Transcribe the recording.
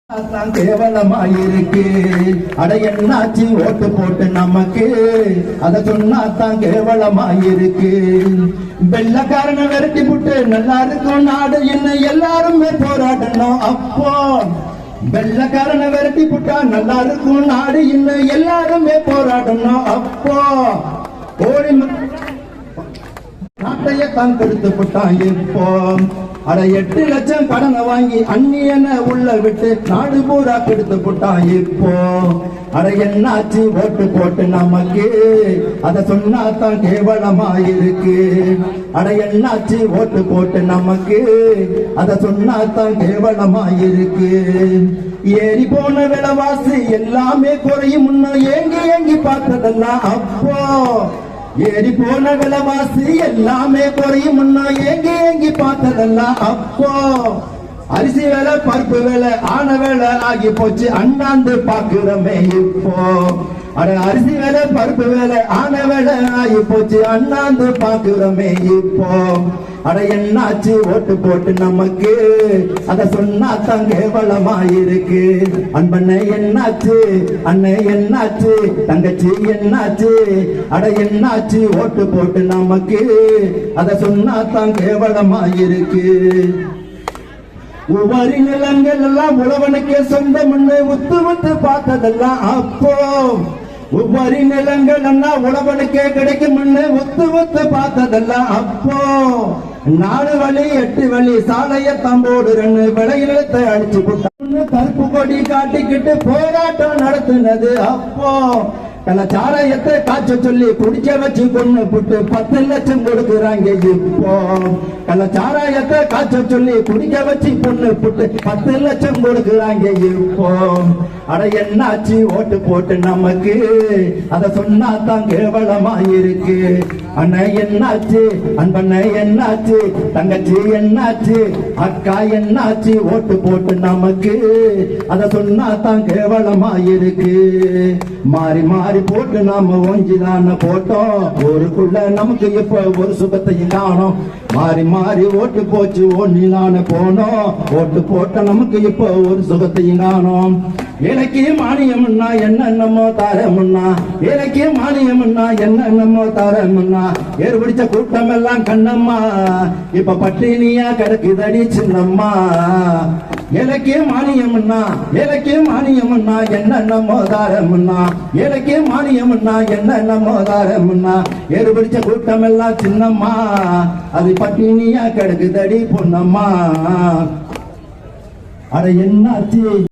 கேவலமாயிருக்கு. அட என்னாச்சு ஓட்டு போட்டு நமக்கு அத சொன்னாத்தான் கேவலமாயிருக்கு. வெள்ளக்காரனை விரட்டி புட்டு நல்லா இருக்கும் நாடு என்ன எல்லாருமே போராடணும். அப்போ வெள்ளக்காரனை விரட்டி புட்டா நல்லா இருக்கும் நாடு இன்னும் எல்லாருமே போராடணும். அப்போ ஓடி நாட்டையத்தான் கெடுத்து புட்டான். இப்போ அட 8 லட்சம் கடனை வாங்கி அந்நியனை உள்ள விட்டு நாடு பூரா கெடுத்து புட்டான். இப்போ அட என்னாச்சு ஓட்டு போட்டு நமக்கு அத சொன்னாத்தான் கேவலமாயிருக்கு. அட என்னாச்சு ஓட்டு போட்டு நமக்கு அத சொன்னாத்தான் கேவலமாயிருக்கு. ஏறி போன விலைவாசி எல்லாமே குறையும் முன்ன ஏங்கி ஏங்கி பார்த்ததெல்லாம் அப்போ ஏறி போன விலைவாசி எல்லாமே குறையும் முன்ன ஏங்கி ஏங்கி பார்த்ததெல்லாம் அப்போ அரிசி வேலை பருப்பு வேலை ஆன வேலை ஆகி போச்சு அண்ணாந்து பாக்குறமே. இப்போ அட அரிசி வேலை பருப்பு வேலை ஆன வேலை ஆகி போச்சு அண்ணாந்து பாக்குறமே. இப்போ அட என்னாச்சு ஓட்டு போட்டு நமக்கு அத சொன்னாத்தான் கேவலமாயிருக்கு. அன்பண்ணே என்னாச்சு, அண்ணே என்னாச்சு, தங்கச்சி என்னாச்சு, அட என்னாச்சு ஓட்டு போட்டு நமக்கு அத சொன்னாத்தான் கேவலமாயிருக்கு. ஒவ்வொரு நிலங்கள் எல்லாம் உழவனுக்கே சொந்தம்னு உத்து உத்து பார்த்ததெல்லாம் அப்போ ஒவ்வொரு நிலங்கள் எல்லாம் உழவனுக்கே கிடைக்கும் ஒத்து ஒத்து பார்த்ததெல்லாம் அப்போ 4 வழி 8 வழி சாலைய தம்போடுறன்னு விளைநிலத்தை அடிச்சு போட்டான்னு கருப்பு கொடி காட்டிக்கிட்டு போராட்டம் நடத்துனது. அப்போ கள்ளச்சாராயத்தை காய்ச்ச சொல்லி குடிக்க வச்சு கொண்டு புட்டு 10 லட்சம் கொடுக்குறாங்க. இப்போ கள்ளச்சாராயத்தை காய்ச்ச சொல்லி குடிக்க வச்சு பொண்ணு புட்டு 10 லட்சம் கொடுக்குறாங்க. இப்போ அட என்னாச்சு ஓட்டு போட்டு நமக்கு அத சொன்னாத்தான் கேவலமாயிருக்கு. அண்ணன் என்னாச்சு, அன்பண்ண என்னாச்சு, தங்கச்சி என்னாச்சு, அக்கா என்னாச்சு ஓட்டு போட்டு நமக்கு அத சொன்னாத்தான் கேவலமாயிருக்கு. மாறி மாறி போட்டு நாம ஓஞ்சிதான போட்டோம் ஊருக்குள்ள நமக்கு இப்ப ஒரு சுகத்தையும் காணோம். மாறி மாறி ஓட்டு போச்சு ஒன்னிலான போனோம் ஓட்டு போட்ட நமக்கு இப்ப ஒரு சுகத்தையும் காணோம். எனக்கு மானியம்னா என்னென்னமோ தாரமுன்னா, எனக்கு மானியம்னா என்னென்னமோ தாரமுன்னா, ஏறு பிடிச்ச கூட்டம் எல்லாம் கண்ணம்மா இப்ப பட்டினியா கிடக்குதடி சின்னம்மா. எனக்கு மானியம்னா, எனக்கு மானியம்னா என்னென்னமோ தாரமுன்னா, எனக்கு மானியம்னா என்னென்னமோ தாரமுன்னா, ஏறு பிடிச்ச கூட்டம் எல்லாம் சின்னம்மா அது பட்டினியா கிடக்குதடி பொன்னம்மா. அட என்னாச்சு